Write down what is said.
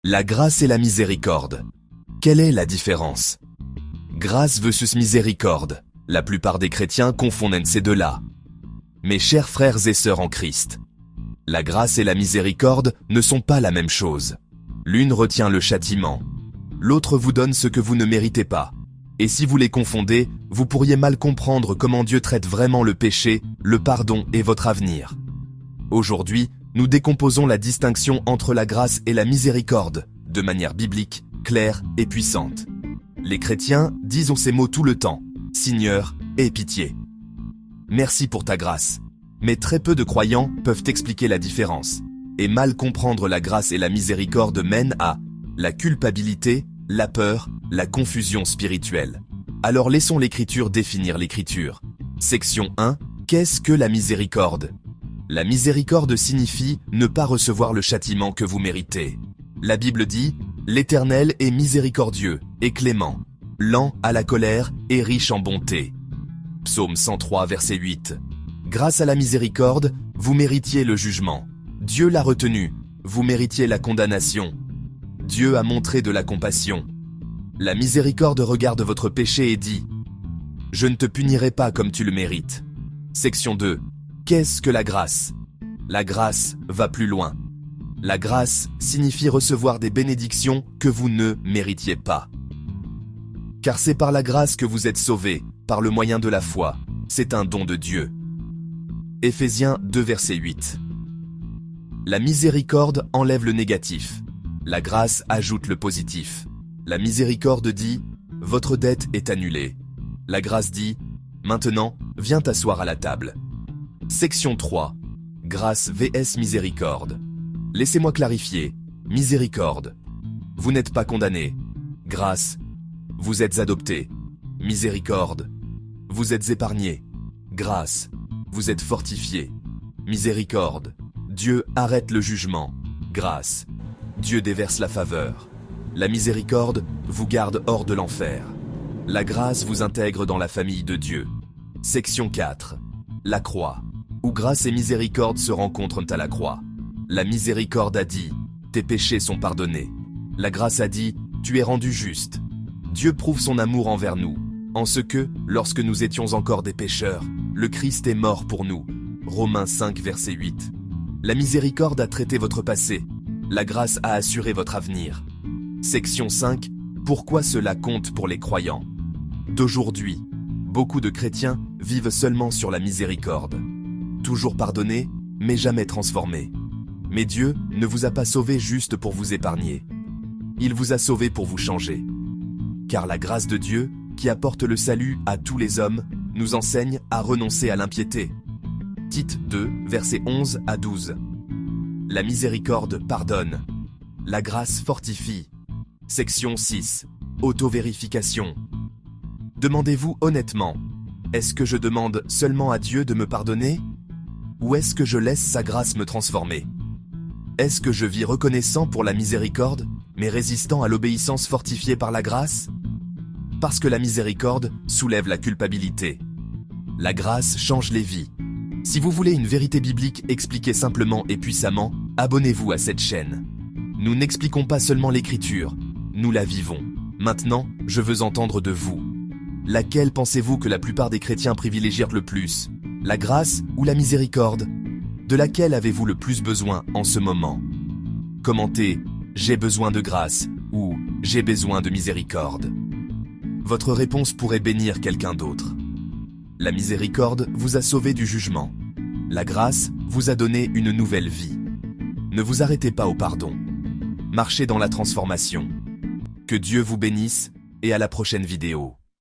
La grâce et la miséricorde. Quelle est la différence? Grâce versus miséricorde. La plupart des chrétiens confondent ces deux-là. Mes chers frères et sœurs en Christ, la grâce et la miséricorde ne sont pas la même chose. L'une retient le châtiment, l'autre vous donne ce que vous ne méritez pas. Et si vous les confondez, vous pourriez mal comprendre comment Dieu traite vraiment le péché, le pardon et votre avenir. Aujourd'hui, nous décomposons la distinction entre la grâce et la miséricorde, de manière biblique, claire et puissante. Les chrétiens disent ces mots tout le temps, Seigneur, aie pitié. Merci pour ta grâce. Mais très peu de croyants peuvent expliquer la différence. Et mal comprendre la grâce et la miséricorde mène à la culpabilité, la peur, la confusion spirituelle. Alors laissons l'Écriture définir l'Écriture. Section 1. Qu'est-ce que la miséricorde? La miséricorde signifie ne pas recevoir le châtiment que vous méritez. La Bible dit « L'Éternel est miséricordieux et clément, lent à la colère et riche en bonté ». Psaume 103, verset 8. Grâce à la miséricorde, vous méritiez le jugement. Dieu l'a retenu, vous méritiez la condamnation. Dieu a montré de la compassion. La miséricorde regarde votre péché et dit « Je ne te punirai pas comme tu le mérites ». Section 2. Qu'est-ce que la grâce? La grâce va plus loin. La grâce signifie recevoir des bénédictions que vous ne méritiez pas. Car c'est par la grâce que vous êtes sauvés, par le moyen de la foi. C'est un don de Dieu. Éphésiens 2, verset 8. La miséricorde enlève le négatif. La grâce ajoute le positif. La miséricorde dit « Votre dette est annulée ». La grâce dit « Maintenant, viens t'asseoir à la table ». Section 3. Grâce vs miséricorde. Laissez-moi clarifier. Miséricorde. Vous n'êtes pas condamné. Grâce. Vous êtes adopté. Miséricorde. Vous êtes épargné. Grâce. Vous êtes fortifié. Miséricorde. Dieu arrête le jugement. Grâce. Dieu déverse la faveur. La miséricorde vous garde hors de l'enfer. La grâce vous intègre dans la famille de Dieu. Section 4. La croix. Où grâce et miséricorde se rencontrent à la croix. La miséricorde a dit « Tes péchés sont pardonnés ». La grâce a dit « Tu es rendu juste ». Dieu prouve son amour envers nous, en ce que, lorsque nous étions encore des pécheurs, le Christ est mort pour nous. Romains 5, verset 8. La miséricorde a traité votre passé. La grâce a assuré votre avenir. Section 5. Pourquoi cela compte pour les croyants? D'aujourd'hui, beaucoup de chrétiens vivent seulement sur la miséricorde. Toujours pardonnés, mais jamais transformés. Mais Dieu ne vous a pas sauvé juste pour vous épargner. Il vous a sauvé pour vous changer. Car la grâce de Dieu, qui apporte le salut à tous les hommes, nous enseigne à renoncer à l'impiété. Tite 2, versets 11 à 12. La miséricorde pardonne. La grâce fortifie. Section 6. Auto-vérification. Demandez-vous honnêtement, est-ce que je demande seulement à Dieu de me pardonner? Ou est-ce que je laisse sa grâce me transformer? Est-ce que je vis reconnaissant pour la miséricorde, mais résistant à l'obéissance fortifiée par la grâce? Parce que la miséricorde soulève la culpabilité. La grâce change les vies. Si vous voulez une vérité biblique expliquée simplement et puissamment, abonnez-vous à cette chaîne. Nous n'expliquons pas seulement l'Écriture, nous la vivons. Maintenant, je veux entendre de vous. Laquelle pensez-vous que la plupart des chrétiens privilégièrent le plus? La grâce ou la miséricorde? De laquelle avez-vous le plus besoin en ce moment? Commentez « J'ai besoin de grâce » ou « J'ai besoin de miséricorde ». Votre réponse pourrait bénir quelqu'un d'autre. La miséricorde vous a sauvé du jugement. La grâce vous a donné une nouvelle vie. Ne vous arrêtez pas au pardon. Marchez dans la transformation. Que Dieu vous bénisse et à la prochaine vidéo.